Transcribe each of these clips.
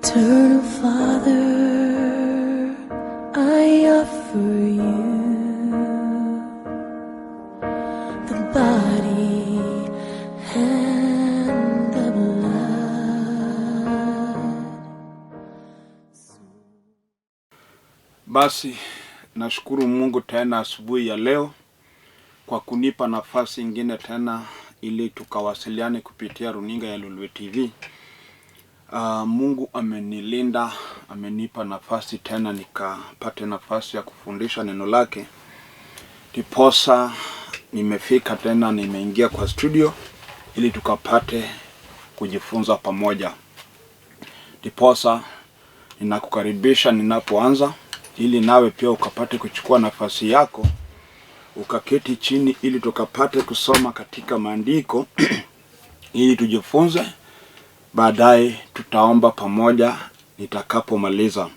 Eternal Father, I offer you the body and the blood. Basi nashukuru Mungu tena asubuhi ya leo kwa kunipa nafasi ingine tena ili tukawasiliane kupitia runinga ya Lulu TV. Mungu amenilinda, amenipa nafasi tena nikapate nafasi ya kufundisha neno lake. Ndiposa nimefika tena, nimeingia kwa studio ili tukapate kujifunza pamoja. Ndiposa ninakukaribisha ninapoanza ili nawe pia ukapate kuchukua nafasi yako, ukaketi chini ili tukapate kusoma katika maandiko ili tujifunze. Baadaye tutaomba pamoja nitakapomaliza.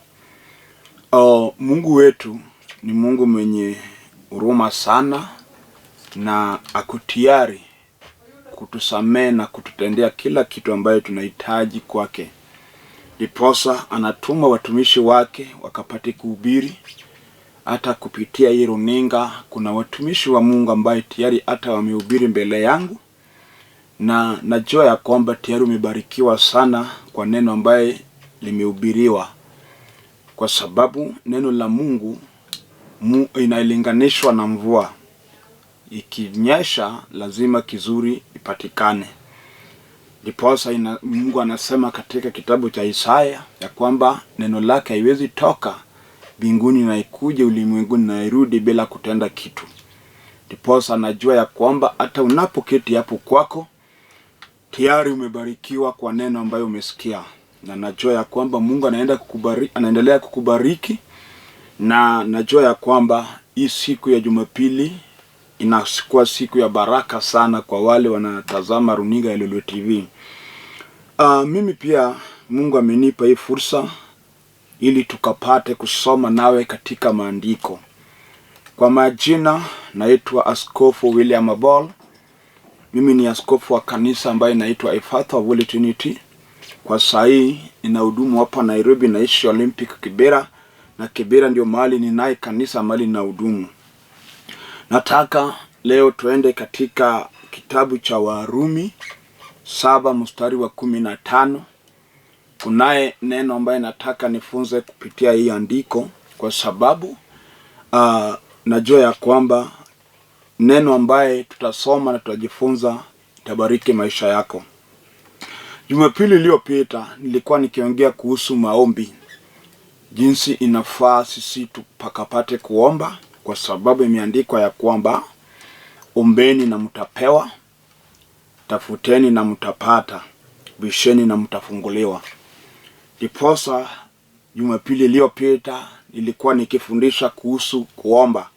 Mungu wetu ni Mungu mwenye huruma sana na akutiari kutusamehe na kututendea kila kitu ambayo tunahitaji kwake. Ndiposa anatuma watumishi wake wakapate kuhubiri. Hata kupitia hii runinga kuna watumishi wa Mungu ambaye tayari hata wamehubiri mbele yangu, na najua ya kwamba tayari umebarikiwa sana kwa neno ambaye limehubiriwa, kwa sababu neno la Mungu inalinganishwa na mvua. Ikinyesha lazima kizuri ipatikane. Ndiposa Mungu anasema katika kitabu cha Isaya ya kwamba neno lake haiwezi toka mbinguni na ikuje ulimwenguni na irudi bila kutenda kitu. Ndiposa najua ya kwamba hata unapoketi hapo kwako tayari umebarikiwa kwa neno ambayo umesikia, na najua ya kwamba Mungu anaendelea kukubariki, na najua ya kwamba hii siku ya Jumapili inakuwa siku ya baraka sana kwa wale wanatazama runinga ya Lulu TV. Mimi pia Mungu amenipa hii fursa ili tukapate kusoma nawe katika maandiko. Kwa majina naitwa Askofu William Abol. Mimi ni askofu wa kanisa ambaye inaitwa Abol Trinity. Kwa sahii ninahudumu hapa Nairobi, naishi Olympic Kibera, na Kibera ndio mahali ninaye kanisa mahali ninahudumu. Nataka leo tuende katika kitabu cha Warumi 7 mstari wa 15. Kunaye neno ambaye nataka nifunze kupitia hii andiko, kwa sababu najua ya kwamba neno ambaye tutasoma na tutajifunza itabariki maisha yako. Jumapili iliyopita nilikuwa nikiongea kuhusu maombi, jinsi inafaa sisi tupakapate kuomba, kwa sababu imeandikwa ya kwamba ombeni na mtapewa, tafuteni na mtapata, bisheni na mtafunguliwa. Ndiposa Jumapili iliyopita nilikuwa nikifundisha kuhusu kuomba.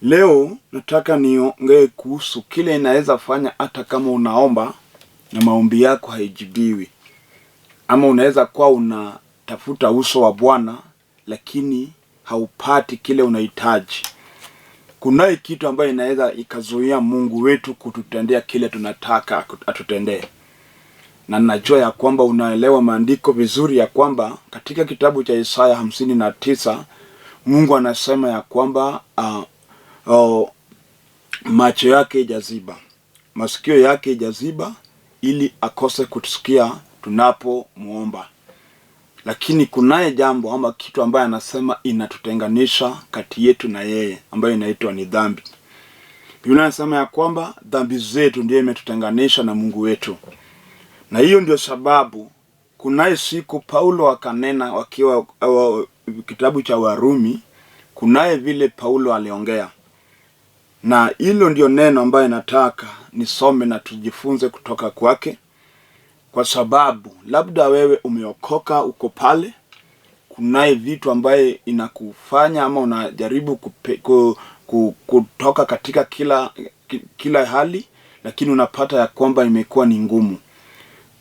Leo nataka niongee kuhusu kile inaweza fanya hata kama unaomba na maombi yako haijibiwi, ama unaweza kuwa unatafuta uso wa Bwana lakini haupati kile unahitaji. Kunaye kitu ambayo inaweza ikazuia Mungu wetu kututendea kile tunataka atutendee. Na najua ya kwamba unaelewa maandiko vizuri ya kwamba katika kitabu cha Isaya 59 Mungu anasema ya kwamba macho yake ijaziba, masikio yake ijaziba, ili akose kutusikia tunapomuomba. Lakini kunaye jambo ama kitu ambaye anasema inatutenganisha kati yetu na yeye, ambayo inaitwa ni dhambi. Biblia inasema ya kwamba dhambi zetu ndiye imetutenganisha na Mungu wetu. Na hiyo ndio sababu kunaye siku Paulo akanena wakiwa kitabu cha Warumi, kunaye vile Paulo aliongea. Na hilo ndio neno ambaye nataka nisome na tujifunze kutoka kwake, kwa sababu labda wewe umeokoka uko pale, kunaye vitu ambaye inakufanya ama unajaribu kutoka katika kila hali, lakini unapata ya kwamba imekuwa ni ngumu.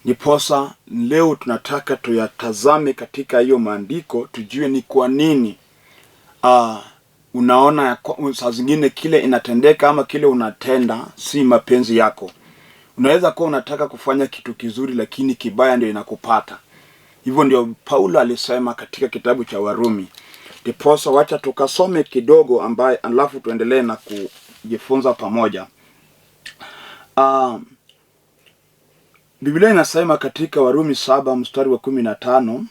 Niposa leo tunataka tuyatazame katika hiyo maandiko, tujue ni kwa nini unaona saa zingine kile inatendeka ama kile unatenda si mapenzi yako. Unaweza kuwa unataka kufanya kitu kizuri lakini kibaya ndio inakupata. Hivyo ndio Paulo alisema katika kitabu cha Warumi. Ndiposa wacha tukasome kidogo ambaye alafu tuendelee na kujifunza pamoja. Biblia inasema katika Warumi 7 mstari wa 15,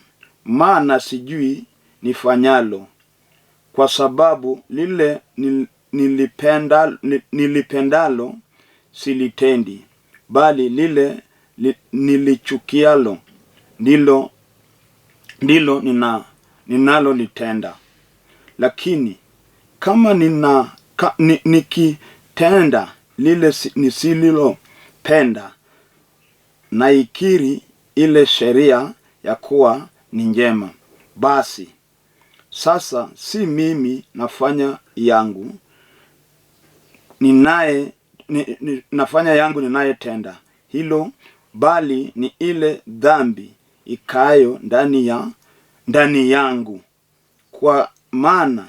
maana sijui nifanyalo, kwa sababu lile nilipendalo silitendi, bali lile nilichukialo ndilo ninalolitenda. Lakini kama nikitenda lile nisililopenda, naikiri ile sheria ya kuwa ni njema. Basi sasa si mimi nafanya yangu ninayetenda hilo, bali ni ile dhambi ikayo ndani yangu. Kwa maana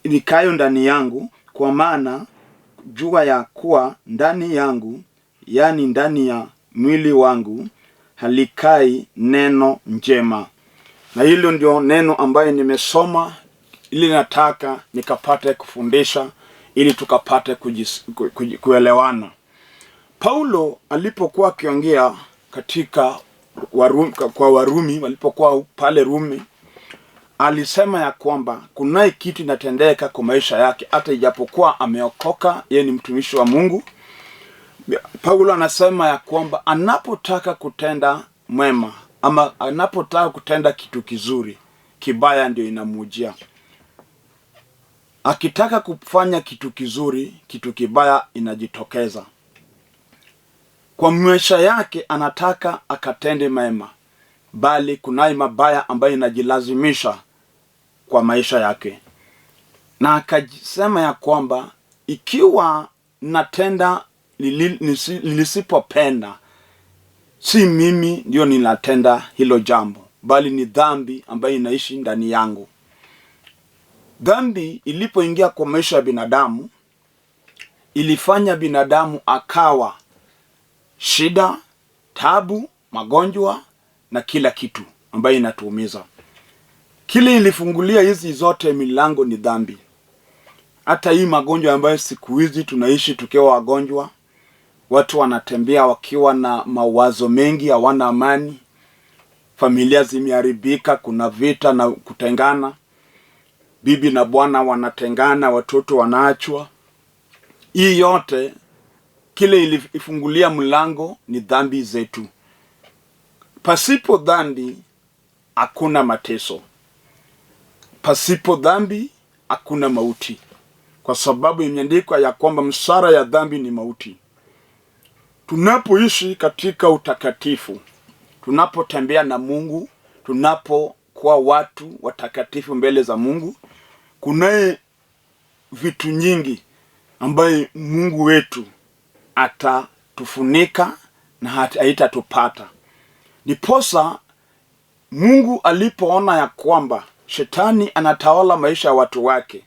ikayo ndani yangu, kwa maana jua ya kuwa ndani yangu, yani ndani ya mwili wangu, halikai neno njema. Na hilo ndio neno ambaye nimesoma, ili nataka nikapate kufundisha, ili tukapate kuelewana. Paulo alipokuwa akiongea katika Warumi, walipokuwa pale Rumi, alisema ya kwamba kunaye kitu inatendeka kwa maisha yake hata ijapokuwa ameokoka, yeye ni mtumishi wa Mungu. Paulo anasema ya kwamba anapotaka kutenda mwema ama anapotaka kutenda kitu kizuri, kibaya ndio inamujia. Akitaka kufanya kitu kizuri, kitu kibaya inajitokeza. Kwa maisha yake anataka akatende mema, bali kunaye mabaya ambayo inajilazimisha kwa maisha yake. Na akasema ya kwamba ikiwa natenda nilisipopenda, si mimi ndio ninatenda hilo jambo, bali ni dhambi ambayo inaishi ndani yangu. Dhambi ilipoingia kwa maisha ya binadamu, ilifanya binadamu akawa shida, tabu, magonjwa na kila kitu ambayo inatuumiza. Kile ilifungulia hizi zote milango ni dhambi. Hata hii magonjwa ambayo siku hizi tunaishi tukiwa wagonjwa, watu wanatembea wakiwa na mawazo mengi, hawana amani, familia zimeharibika, kuna vita na kutengana, bibi na bwana wanatengana, watoto wanaachwa. Hii yote kile ilifungulia mlango ni dhambi zetu. Pasipo dhambi hakuna mateso. Pasipo dhambi hakuna mauti. Kwa sababu imeandikwa ya kwamba mshahara ya dhambi ni mauti. Tunapoishi katika utakatifu, tunapotembea na Mungu, tunapokuwa watu watakatifu mbele za Mungu, kunaye vitu nyingi ambaye Mungu wetu atatufunika na haitatupata. Ndiposa Mungu alipoona ya kwamba shetani anatawala maisha ya watu wake,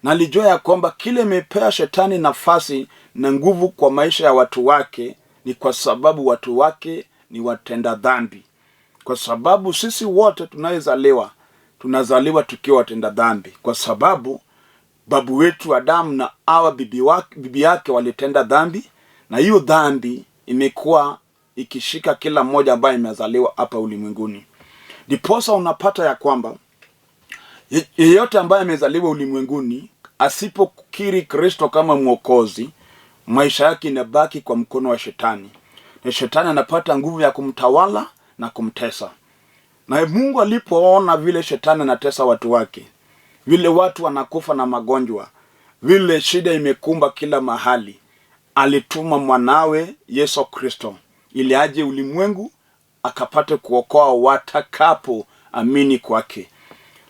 na alijua ya kwamba kile imepea shetani nafasi na nguvu kwa maisha ya watu wake, ni kwa sababu watu wake ni watenda dhambi. Kwa sababu sisi wote tunazaliwa tukiwa watenda dhambi, kwa sababu babu wetu Adamu na Hawa bibi yake walitenda dhambi, na hiyo dhambi imekuwa ikishika kila mmoja ambaye amezaliwa hapa ulimwenguni. Ndiposa unapata ya kwamba yeyote ambaye amezaliwa ulimwenguni asipokiri Kristo kama Mwokozi, maisha yake inabaki kwa mkono wa shetani. Na shetani anapata nguvu ya kumtawala na kumtesa. Na Mungu alipoona vile shetani anatesa watu wake, vile watu wanakufa na magonjwa, vile shida imekumba kila mahali, alituma mwanawe Yesu Kristo ili aje ulimwengu akapate kuokoa watakapo amini kwake.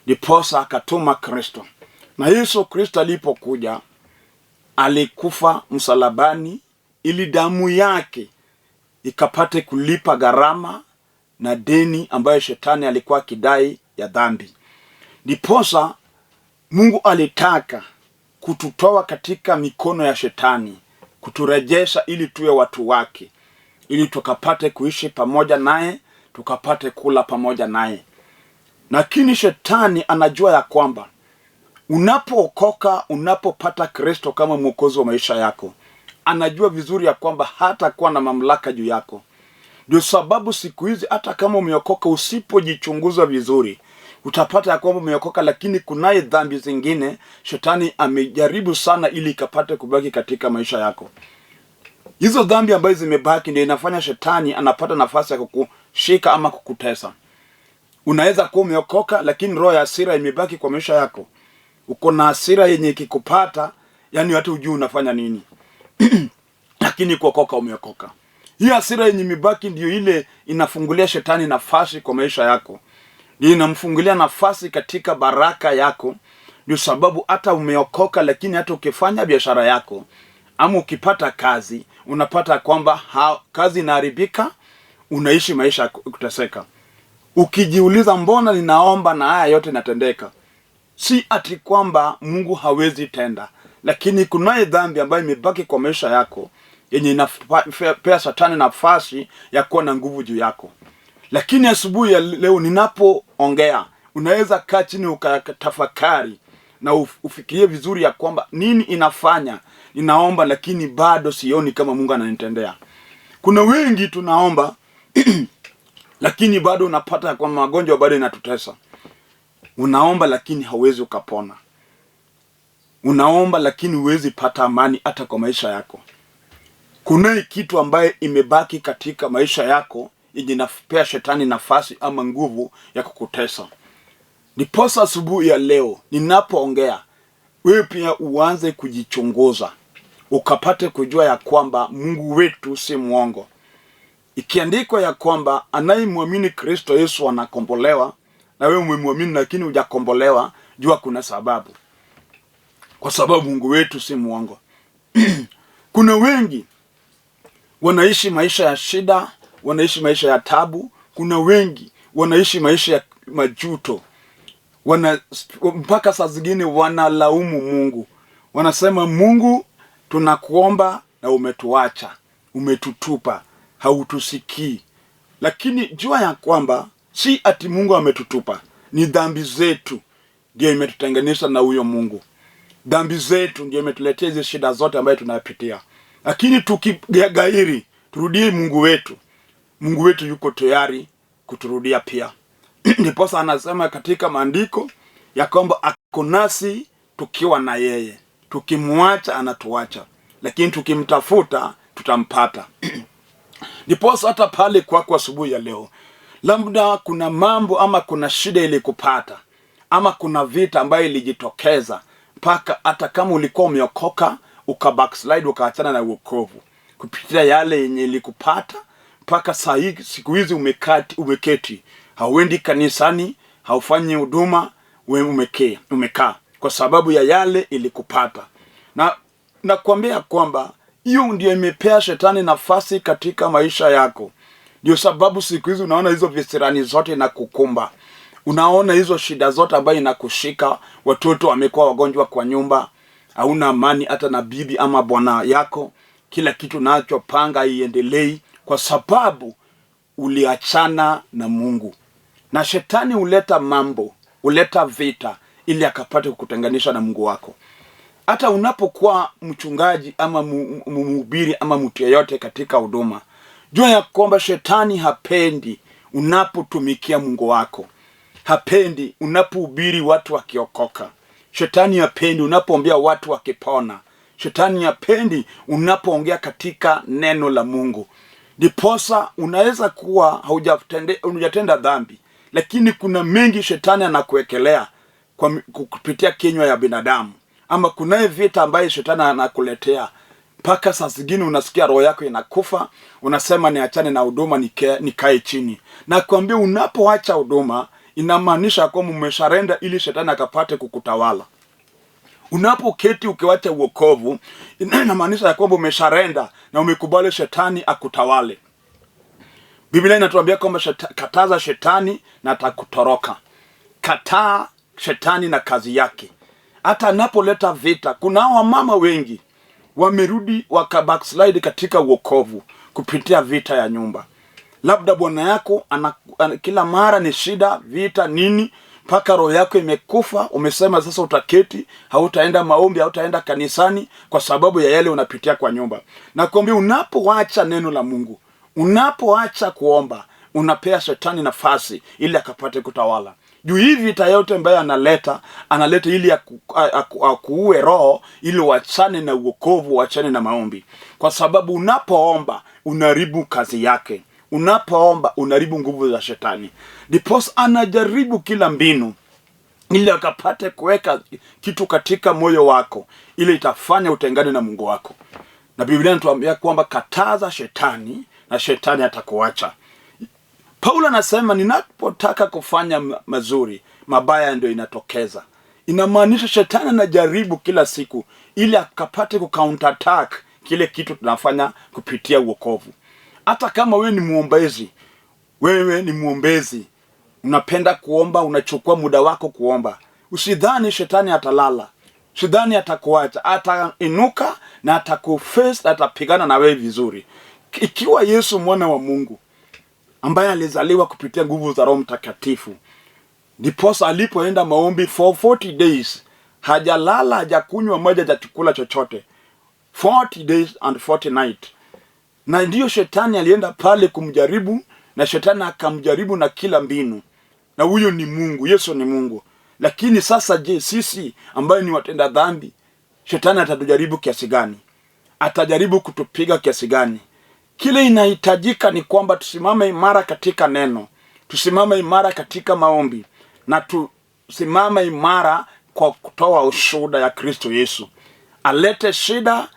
Ndiposa akatuma Kristo. Na Yesu Kristo alipokuja, alikufa msalabani ili damu yake ikapate kulipa gharama na deni ambayo shetani alikuwa akidai ya dhambi. Ndiposa Mungu alitaka kututoa katika mikono ya shetani, kuturejesha ili tuwe watu wake, ili tukapate kuishi pamoja naye, tukapate kula pamoja naye. Lakini shetani anajua ya kwamba unapookoka, unapopata Kristo kama mwokozi wa maisha yako, anajua vizuri ya kwamba hata kuwa na mamlaka juu yako. Ndio sababu siku hizi hata kama umeokoka, usipojichunguza vizuri, utapata ya kwamba umeokoka, lakini kunaye dhambi zingine shetani amejaribu sana ili ikapate kubaki katika maisha yako. Hizo dhambi ambazo zimebaki ndio inafanya shetani anapata nafasi ya kukushika ama kukutesa. Unaweza kuwa umeokoka, lakini roho ya hasira imebaki kwa maisha yako. Uko na hasira yenye ikikupata, yani hata hujui unafanya nini. Lakini kuokoka, umeokoka. Hii hasira yenye imebaki ndio ile inafungulia shetani nafasi kwa maisha yako. Ndio inamfungulia nafasi katika baraka yako. Ndio sababu hata umeokoka, lakini hata ukifanya biashara yako ama ukipata kazi, unapata kwamba kazi inaharibika, unaishi maisha ya kuteseka. Ukijiuliza mbona ninaomba na haya yote natendeka? Si ati kwamba Mungu hawezi tenda, lakini kunaye dhambi ambayo imebaki kwa maisha yako yenye inapea shetani nafasi ya kuwa na nguvu juu yako. Lakini asubuhi ya leo ninapoongea, unaweza kaa chini ukatafakari na ufikirie vizuri ya kwamba nini inafanya ninaomba lakini bado sioni kama Mungu ananitendea. Kuna wengi tunaomba lakini bado unapata kwa magonjwa bado inatutesa. Unaomba lakini hauwezi ukapona. Unaomba lakini huwezi pata amani hata kwa maisha yako. Kuna kitu ambaye imebaki katika maisha yako yenye inapea shetani nafasi ama nguvu ya kukutesa. Niposa asubuhi ya leo ninapoongea, wewe pia uanze kujichunguza, ukapate kujua ya kwamba Mungu wetu si mwongo. Ikiandikwa ya kwamba anayemwamini Kristo Yesu anakombolewa, na wewe umemwamini lakini hujakombolewa, jua kuna sababu. Kwa sababu Mungu wetu si mwongo. Kuna wengi wanaishi maisha ya shida, wanaishi maisha ya tabu. Kuna wengi wanaishi maisha ya majuto. Mpaka saa zingine wanalaumu Mungu. Wanasema, Mungu tunakuomba na umetuacha, umetutupa, hautusikii. Lakini jua ya kwamba si ati Mungu ametutupa, ni dhambi zetu ndio imetutenganisha na huyo Mungu. Dhambi zetu ndio imetuletea hizo shida zote ambazo tunapitia. Lakini tukigairi, turudie Mungu wetu. Mungu wetu yuko tayari kuturudia pia. Ndiposa anasema katika maandiko ya kwamba ako nasi tukiwa na yeye. Tukimwacha anatuacha, lakini tukimtafuta tutampata. Ndiposa hata pale kwako asubuhi ya leo, labda kuna mambo ama kuna shida ilikupata, ama kuna vita ambayo ilijitokeza, mpaka hata kama ulikuwa umeokoka ukabackslide ukaachana na wokovu kupitia yale yenye ilikupata, mpaka siku hizi umeketi, hauendi kanisani, haufanyi huduma, wewe umekaa kwa sababu ya yale ilikupata. Na nakwambia kwamba hiyo ndio imepea shetani nafasi katika maisha yako. Ndio sababu siku hizi unaona hizo visirani zote na kukumba. Unaona hizo shida zote ambayo inakushika. Watoto wamekuwa wagonjwa kwa nyumba, hauna amani hata na bibi ama bwana yako. Kila kitu nacho panga iendelei kwa sababu uliachana na Mungu. Na shetani huleta mambo, huleta vita ili akapate kukutenganisha na Mungu wako. Hata unapokuwa mchungaji ama mhubiri ama mtu yeyote katika huduma, jua ya kwamba shetani hapendi unapotumikia Mungu wako. Hapendi unapohubiri watu wakiokoka. Shetani hapendi unapoombea watu wakipona. Shetani hapendi unapoongea katika neno la Mungu. Ndiposa unaweza kuwa hujatenda dhambi, lakini kuna mengi shetani anakuwekelea kwa kupitia kinywa ya binadamu. Ama kunaye vita ambaye shetani anakuletea, mpaka saa zingine unasikia roho yako inakufa, unasema niachane na huduma nikae chini. Na kuambia unapoacha huduma inamaanisha kwamba umesharenda ili shetani akapate kukutawala. Unapoketi ukiwacha wokovu inamaanisha kwamba umesharenda na umekubali shetani akutawale. Biblia inatuambia kwamba kataza shetani na atakutoroka. Kataa shetani na kazi yake. Hata anapoleta vita, kuna wamama wengi wamerudi backslide katika wokovu kupitia vita ya nyumba. Labda bwana yako kila mara ni shida, vita nini, mpaka roho yako imekufa. Umesema sasa utaketi, hautaenda maombi, hautaenda kanisani kwa sababu ya yale unapitia kwa nyumba. Na kuambia, unapoacha neno la Mungu, unapoacha kuomba, unapea shetani nafasi ili akapate kutawala. Juu hii vita yote ambayo analeta ili akuue roho, ili uachane na uokovu, uachane na maombi. Kwa sababu unapoomba unaharibu kazi yake. Unapoomba unaharibu nguvu za shetani. Ndiposa anajaribu kila mbinu ili akapate kuweka kitu katika moyo wako ili itafanya utengane na Mungu wako. Na Biblia inatuambia kwamba kataza shetani na shetani atakuacha. Paulo anasema, ninapotaka kufanya mazuri, mabaya ndio inatokeza. Inamaanisha shetani anajaribu kila siku ili akapate counter attack kile kitu tunafanya kupitia wokovu. Hata kama wewe ni muombezi, unapenda kuomba, unachukua muda wako kuomba, usidhani shetani atalala. Usidhani atakuacha. Atainuka na atakuface, atapigana na wewe vizuri. Ikiwa Yesu mwana wa Mungu ambaye alizaliwa kupitia nguvu za Roho Mtakatifu, ndiposa alipoenda maombi for 40 days, hajalala, hajakunywa maji, hajachukula chochote, 40 days and 40 night. Na ndiyo shetani alienda pale kumjaribu, na shetani akamjaribu na kila mbinu. Na huyo ni Mungu, Yesu ni Mungu. Lakini sasa je, sisi ambayo ni watenda dhambi, shetani atatujaribu kiasi gani? Atajaribu kutupiga kiasi gani? Kile inahitajika ni kwamba tusimame imara katika neno, tusimame imara katika maombi, na tusimame imara kwa kutoa ushuhuda ya Kristo Yesu. Alete shida,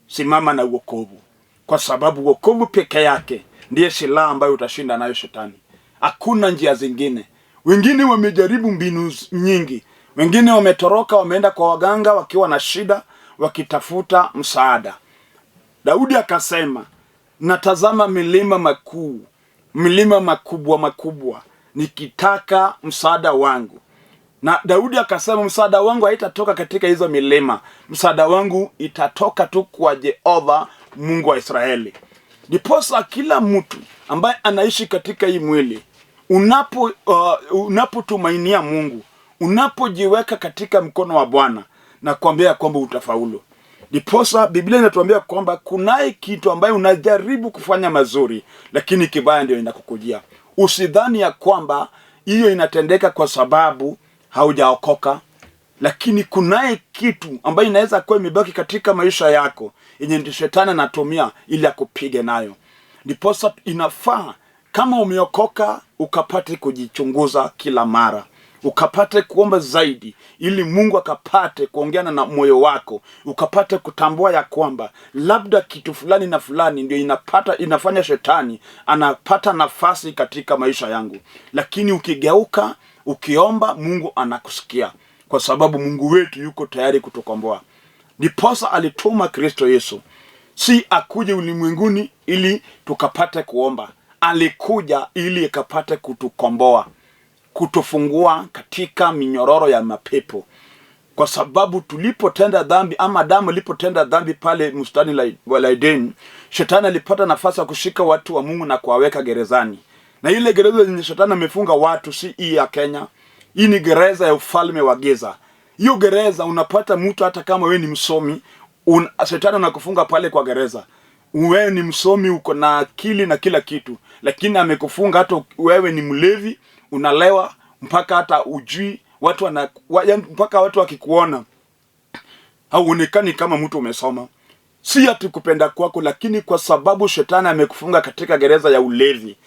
simama na wokovu. Kwa sababu wokovu peke yake ndiye silaha ambayo utashinda nayo shetani. Hakuna njia zingine. Wengine wamejaribu mbinu nyingi. Wengine wametoroka, wameenda kwa waganga wakiwa na shida, wakitafuta msaada. Daudi akasema, natazama milima makuu, milima makubwa, nikitaka msaada wangu. Na Daudi akasema, msaada wangu haitatoka katika hizo milima. Msaada wangu itatoka tu kwa Jehova, Mungu wa Israeli. Ndiposa kila mtu ambaye anaishi katika hii mwili, unapotumainia Mungu, unapojiweka katika mkono wa Bwana, na kuambia kwamba utafaulu. Ndiposa Biblia inatuambia kwamba kunaye kitu ambaye unajaribu kufanya mazuri, lakini kibaya ndio inakukujia. Usidhani ya kwamba hiyo inatendeka kwa sababu haujaokoka, lakini kunaye kitu ambaye inaweza kuwa imebaki katika maisha yako yenye ndio shetani anatumia ili akupige nayo. Ndiposa inafaa kama umeokoka ukapate kujichunguza kila mara, ukapate kuomba zaidi ili Mungu akapate kuongeana na moyo wako, ukapate kutambua ya kwamba labda kitu fulani na fulani ndio inafanya shetani anapata nafasi katika maisha yangu. Lakini ukigeuka, ukiomba, Mungu anakusikia, kwa sababu Mungu wetu yuko tayari kutukomboa. Ndiposa alituma Kristo Yesu, si akuje ulimwenguni ili tukapate kuomba. Alikuja ili akapate kutukomboa, kutufungua katika minyororo ya mapepo. Kwa sababu tulipotenda dhambi, ama Adamu alipotenda dhambi pale bustani la Edeni, shetani alipata nafasi ya kushika watu wa Mungu na kuwaweka gerezani. Na ile gereza yenye shetani amefunga watu si hii ya Kenya. Hii ni gereza ya ufalme wa giza. Hiyo gereza unapata mtu hata kama wewe ni msomi, shetani anakufunga pale kwa gereza. Wewe ni msomi, uko na akili na kila kitu, lakini amekufunga hata wewe ni mlevi, unalewa mpaka hata ujui watu mpaka watu wakikuona hauonekani kama mtu umesoma. Si ati kupenda kwako, lakini kwa sababu shetani amekufunga katika gereza ya ulevi.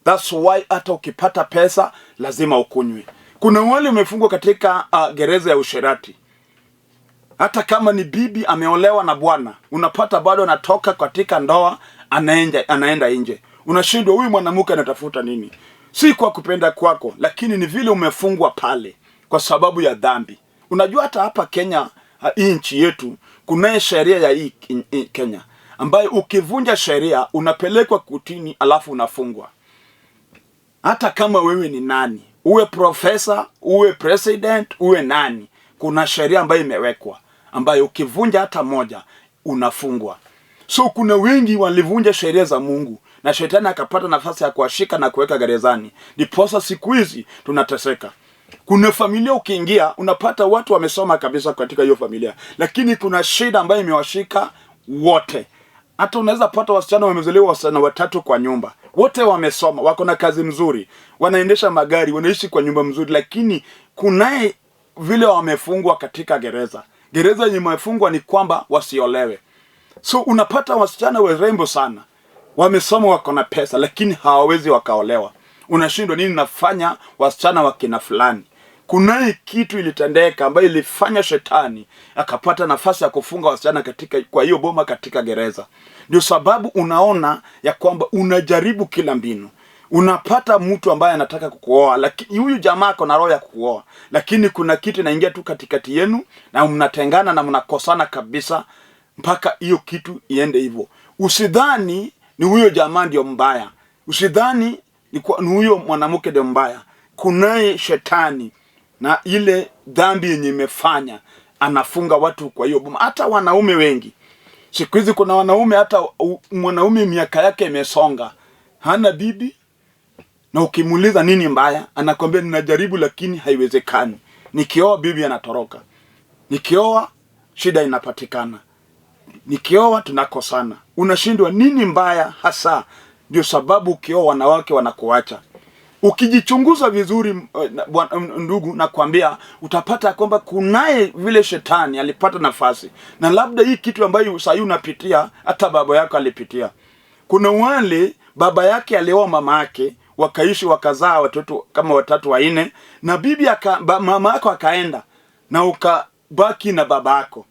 That's why hata ukipata pesa lazima ukunywe. Kuna wale wamefungwa katika gereza ya usherati. Hata kama ni bibi ameolewa na bwana, unapata bado anatoka katika ndoa, anaenda nje. Unashindwa, huyu mwanamke anatafuta nini? Si kwa kupenda kwako, lakini ni vile umefungwa pale kwa sababu ya dhambi. Unajua hata hapa Kenya, hii nchi yetu, kuna sheria ya hii Kenya ambayo ukivunja sheria unapelekwa kutini alafu unafungwa. Hata kama wewe ni nani, uwe profesa, uwe president, uwe nani, kuna sheria ambayo imewekwa ambayo ukivunja hata moja unafungwa. So kuna wengi walivunja sheria za Mungu na shetani akapata nafasi ya kuwashika na kuweka gerezani. Ndiposa siku hizi tunateseka. Kuna familia ukiingia unapata watu wamesoma kabisa katika hiyo familia, lakini kuna shida ambayo imewashika wote. Hata unaweza pata wasichana wamezaliwa wasichana watatu kwa nyumba. Wote wamesoma, wako na kazi mzuri, wanaendesha magari, wanaishi kwa nyumba mzuri, lakini kunaye vile wamefungwa katika gereza. Gereza yenye wamefungwa ni kwamba wasiolewe. So unapata wasichana warembo sana, wamesoma, wako na pesa, lakini hawawezi wakaolewa. Unashindwa nini nafanya wasichana wakina fulani? Kunaye kitu ilitendeka ambayo ilifanya shetani akapata nafasi ya kufunga wasichana kwa hiyo boma katika gereza. Ndio sababu unaona ya kwamba unajaribu kila mbinu. Unapata mtu ambaye anataka kukuoa, lakini huyu jamaa ako na roho ya kukuoa, lakini kuna kitu inaingia tu katikati yenu na mnatengana na mnakosana kabisa mpaka hiyo kitu iende hivyo. Usidhani ni huyo jamaa ndio mbaya. Usidhani ni huyo mwanamke ndio mbaya. Kunaye shetani na ile dhambi yenye imefanya anafunga watu kwa hiyo boma. Hata wanaume wengi siku hizi, kuna wanaume hata mwanaume miaka yake imesonga, hana bibi, na ukimuuliza nini mbaya anakwambia ninajaribu lakini haiwezekani. Nikioa bibi anatoroka, nikioa shida inapatikana, nikioa tunakosana. Unashindwa nini mbaya hasa? Ndio sababu ukioa wanawake wanakuacha. Ukijichunguza vizuri ndugu, na kuambia utapata kwamba kunaye vile shetani alipata nafasi, na labda hii kitu ambayo sasa unapitia hata baba yako alipitia. Kuna wale baba yake alioa mama yake, wakaishi wakazaa watoto kama 3 4, na bibi mama yako akaenda na ukabaki na baba yako.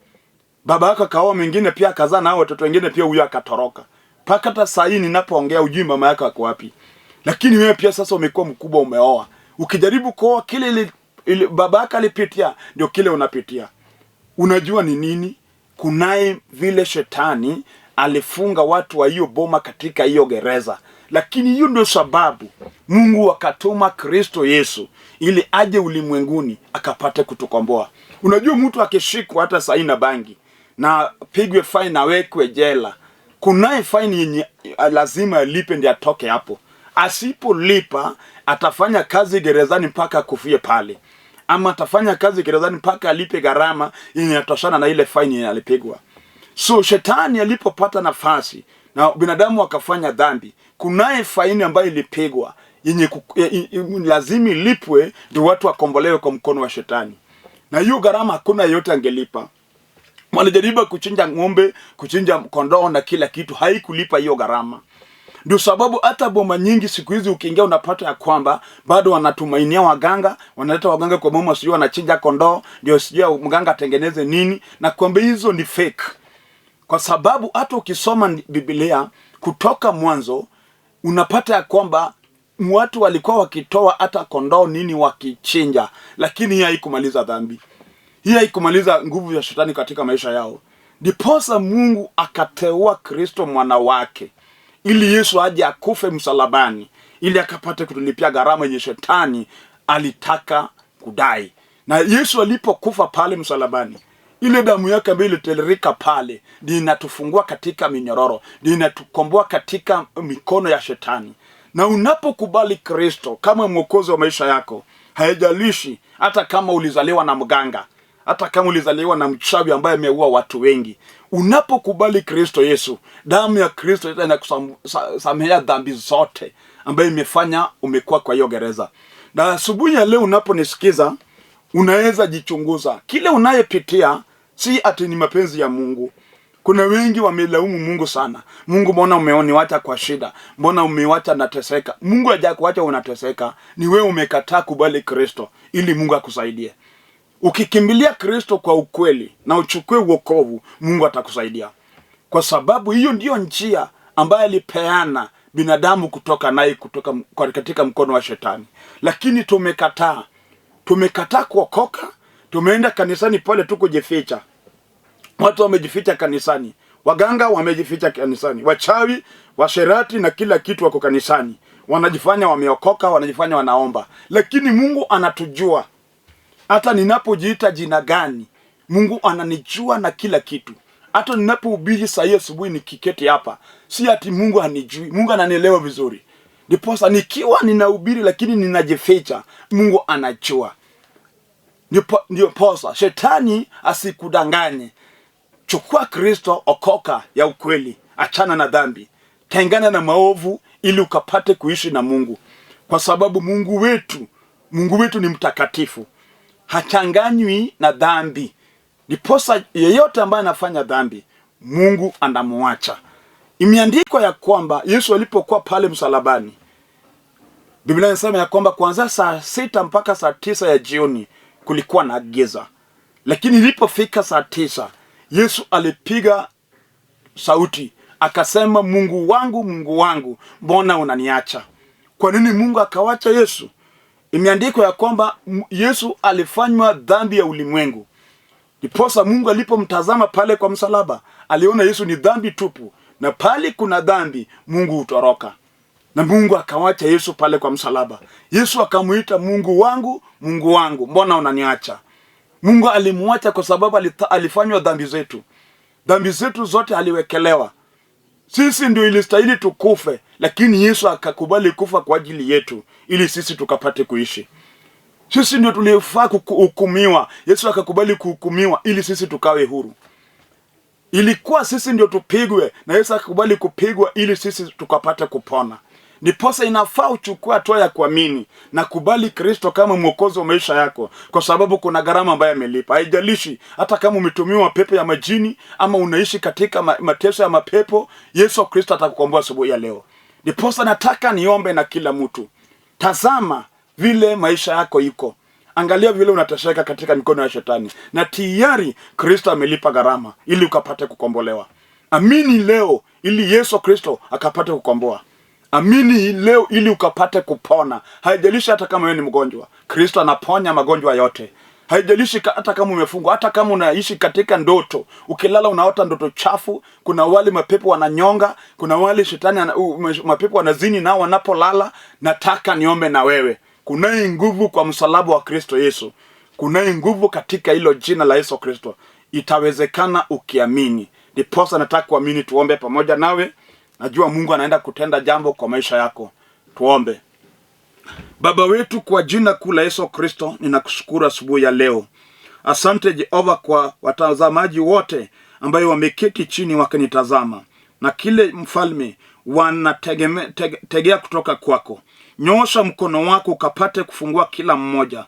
Baba yako akaoa mwingine pia akazaa na watoto wengine pia, huyo akatoroka. Paka hata sasa ninapoongea ujui mama yako ako wapi. Lakini wewe pia sasa umekuwa mkubwa, umeoa. Ukijaribu kuoa kile ile baba yako alipitia ndio kile unapitia. Unajua ni nini? Kunaye vile shetani alifunga watu wa hiyo boma katika hiyo gereza. Lakini hiyo ndio sababu Mungu akatuma Kristo Yesu ili aje ulimwenguni akapate kutukomboa. Unajua mtu akishikwa hata saa na bangi na pigwe fine na wekwe jela, kunaye fine yenye lazima alipe ndio atoke hapo. Asipolipa atafanya kazi gerezani mpaka kufie pale, ama atafanya kazi gerezani mpaka alipe gharama yenye inatoshana na ile fine yenye alipigwa. So shetani alipopata nafasi na binadamu akafanya dhambi, kunaye fine ambayo ilipigwa yenye lazima ilipwe ndio watu wakombolewe kwa mkono wa shetani. Na hiyo gharama hakuna yote angelipa. Walijaribu kuchinja ng'ombe, kuchinja kondoo na kila kitu, haikulipa hiyo gharama. Ndio sababu hata boma nyingi siku hizi ukiingia unapata ya kwamba bado wanatumainia waganga, wanaleta waganga kwa boma, sio wanachinja kondoo ndio sio mganga atengeneze nini, na kwamba hizo ni fake. Kwa sababu hata ukisoma Biblia kutoka mwanzo unapata ya kwamba watu walikuwa wakitoa hata kondoo nini wakichinja, lakini hii haikumaliza dhambi. Hii haikumaliza nguvu ya shetani katika maisha yao. Ndiposa Mungu akateua Kristo mwana wake ili Yesu aje akufe msalabani ili akapate kutulipia gharama yenye shetani alitaka kudai. Na Yesu alipokufa pale msalabani, ile damu yake ambayo ilitiririka pale ndio inatufungua katika minyororo, ndio inatukomboa katika mikono ya shetani. Na unapokubali Kristo kama mwokozi wa maisha yako, haijalishi hata kama ulizaliwa na mganga, hata kama ulizaliwa na mchawi ambaye ameua watu wengi, unapokubali Kristo Yesu, damu ya Kristo inakusamehea dhambi zote ambaye imefanya umekuwa kwa hiyo gereza. Na asubuhi ya leo unaponisikiza, unaweza jichunguza. Kile unayepitia si ati ni mapenzi ya Mungu. Kuna wengi wamelaumu Mungu sana. Mungu, mbona umeniacha kwa shida? Mbona umeniacha nateseka? Mungu hajakuacha unateseka, ni wewe umekataa kubali Kristo ili Mungu akusaidie. Ukikimbilia Kristo kwa ukweli na uchukue wokovu, Mungu atakusaidia. Kwa sababu hiyo ndiyo njia ambayo alipeana binadamu kutoka katika mkono wa shetani. Lakini tumekataa. Tumekataa kuokoka. Tumeenda kanisani pale tu kujificha. Watu wamejificha kanisani. Waganga wamejificha kanisani. Wachawi, washerati na kila kitu wako kanisani. Wanajifanya wameokoka, wanajifanya wanaomba. Lakini Mungu anatujua. Hata ninapojiita jina gani, Mungu ananijua na kila kitu. Hata ninapohubiri saa hii asubuhi nikiketi hapa, si ati Mungu hanijui, Mungu ananielewa vizuri. Ndiposa nikiwa ninahubiri lakini ninajificha, Mungu anajua. Ndiposa shetani asikudanganye. Chukua Kristo, okoka ya ukweli, achana na dhambi, tengana na maovu ili ukapate kuishi na Mungu. Kwa sababu Mungu wetu ni mtakatifu, hachanganywi na dhambi. Ndiposa yeyote ambaye anafanya dhambi, Mungu anamuacha. Imeandikwa ya kwamba Yesu alipokuwa pale msalabani, Biblia inasema ya kwamba kuanzia saa 6 mpaka saa 9 ya jioni kulikuwa na giza. Lakini ilipofika saa 9, Yesu alipiga sauti akasema, Mungu wangu, mbona unaniacha? Kwa nini Mungu akawacha Yesu? Imeandikwa ya kwamba Yesu alifanywa dhambi ya ulimwengu. Ndiposa Mungu alipomtazama pale kwa msalaba, aliona Yesu ni dhambi tupu, na pale kuna dhambi Mungu hutoroka. Na Mungu akawacha Yesu pale kwa msalaba. Yesu akamuita, Mungu wangu, mbona unaniacha? Mungu alimuacha kwa sababu alifanywa dhambi zetu. Dhambi zetu zote aliwekelewa. Sisi ndio ilistahili tukufe, lakini Yesu akakubali kufa kwa ajili yetu ili sisi tukapate kuishi. Sisi ndio tulifaa kuhukumiwa, Yesu akakubali kuhukumiwa ili sisi tukawe huru. Ilikuwa sisi ndio tupigwe, na Yesu akakubali kupigwa ili sisi tukapate kupona. Ndiposa inafaa uchukue hatua ya kuamini na kubali Kristo kama mwokozi wa maisha yako, kwa sababu kuna gharama ambayo amelipa. Haijalishi hata kama umetumiwa mapepo ya majini ama unaishi katika mateso ya mapepo, Yesu Kristo atakukomboa asubuhi ya leo. Ndiposa nataka niombe na kila mtu. Tazama vile maisha yako iko. Angalia vile unateseka katika mikono ya shetani, na tayari Kristo amelipa gharama ili ukapate kukombolewa. Amini leo ili Yesu Kristo akapate kukomboa. Amini leo ili ukapate kupona. Haijalishi hata kama wewe ni mgonjwa, Kristo anaponya magonjwa yote. Haijalishi hata kama umefungwa, hata kama unaishi katika ndoto, ukilala unaota ndoto chafu, kuna wale mapepo wananyonga, kuna wale shetani mapepo wanazini nao wanapolala. Nataka niombe na wewe. Kunaye nguvu kwa msalaba wa Kristo Yesu. Kunaye nguvu katika hilo jina la Yesu Kristo. Itawezekana ukiamini. Ndiposa nataka kuamini, tuombe pamoja nawe. Najua Mungu anaenda kutenda jambo kwa maisha yako. Tuombe. Baba wetu, kwa jina kuu la Yesu Kristo, ninakushukuru asubuhi ya leo. Asante Jehova kwa watazamaji wote ambao wameketi chini wakanitazama, na kile mfalme wanategea kutoka kwako. Nyosha mkono wako ukapate kufungua kila mmoja,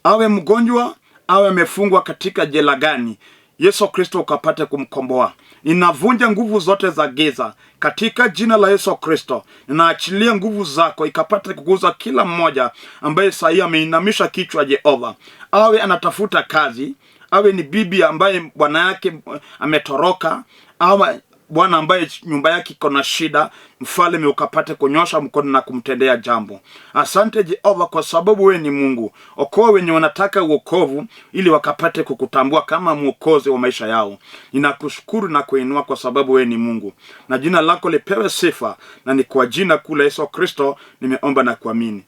awe mgonjwa, awe amefungwa katika jela gani, Yesu Kristo ukapate kumkomboa. Ninavunja nguvu zote za giza katika jina la Yesu Kristo. Ninaachilia nguvu zako ikapate kuguza kila mmoja ambaye sahii ameinamisha kichwa. Jehova, awe anatafuta kazi, awe ni bibi ambaye bwana yake ametoroka, awe bwana ambaye nyumba yake iko na shida, mfalme ukapate kunyosha mkono na kumtendea jambo. Asante Jehova kwa sababu wewe ni Mungu. Okoa wenye wanataka wokovu ili wakapate kukutambua kama mwokozi wa maisha yao. Ninakushukuru na kuinua kwa sababu wewe ni Mungu, na jina lako lipewe sifa, na ni kwa jina kuu la Yesu Kristo nimeomba na kuamini.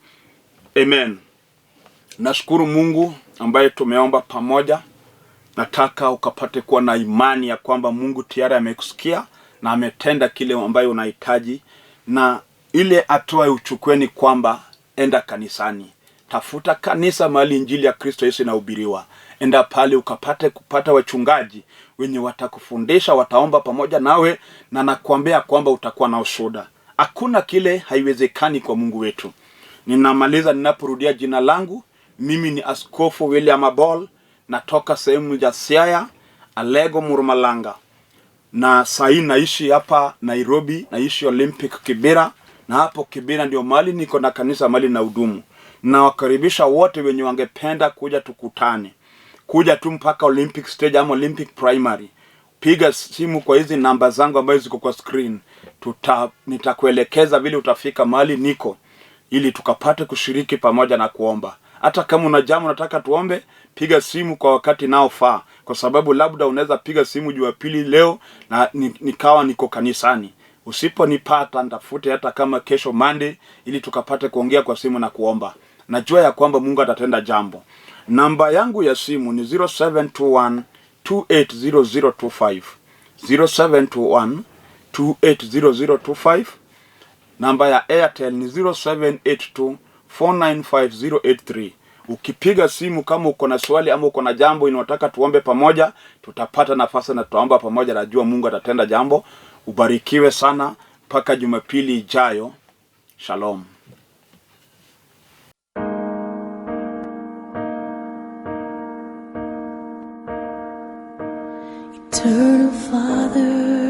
Amen. Nashukuru Mungu ambaye tumeomba pamoja. Nataka ukapate kuwa na imani ya kwamba Mungu tayari amekusikia na ametenda kile ambayo unahitaji, na ile hatua uchukweni kwamba enda kanisani. Tafuta kanisa mahali injili ya Kristo Yesu inahubiriwa. Enda pale ukapate kupata wachungaji wenye watakufundisha, wataomba pamoja nawe, na nakuambia kwamba utakuwa na ushuhuda. Hakuna kile haiwezekani kwa Mungu wetu. Ninamaliza ninaporudia jina langu. Mimi ni Askofu Abol. Natoka sehemu ya Siaya, Alego, Murmalanga. Na sahi naishi hapa Nairobi, naishi Olympic Kibera. Na hapo Kibera ndio mahali niko na kanisa mahali na hudumu. Na wakaribisha wote wenye wangependa kuja tukutane. Kuja tu mpaka Olympic Stage ama Olympic Primary. Piga simu kwa hizi namba zangu ambazo ziko kwa screen. Nitakuelekeza vile utafika mahali niko, ili tukapate kushiriki pamoja na kuomba. Hata kama una jambo unataka tuombe, piga simu kwa wakati naofaa, kwa sababu labda unaweza piga simu Jumapili leo na nikawa niko kanisani. Usiponipata nitafute hata kama kesho Monday, ili tukapate kuongea kwa simu na kuomba. Najua ya kwamba Mungu atatenda jambo. Namba yangu ya simu ni 0721 280025. 0721 280025. Namba ya Airtel ni 0782 495083. Ukipiga simu kama uko na swali ama uko na jambo unataka tuombe pamoja, tutapata nafasi na tutaomba pamoja. Najua Mungu atatenda jambo. Ubarikiwe sana mpaka Jumapili ijayo. Shalom. Eternal Father,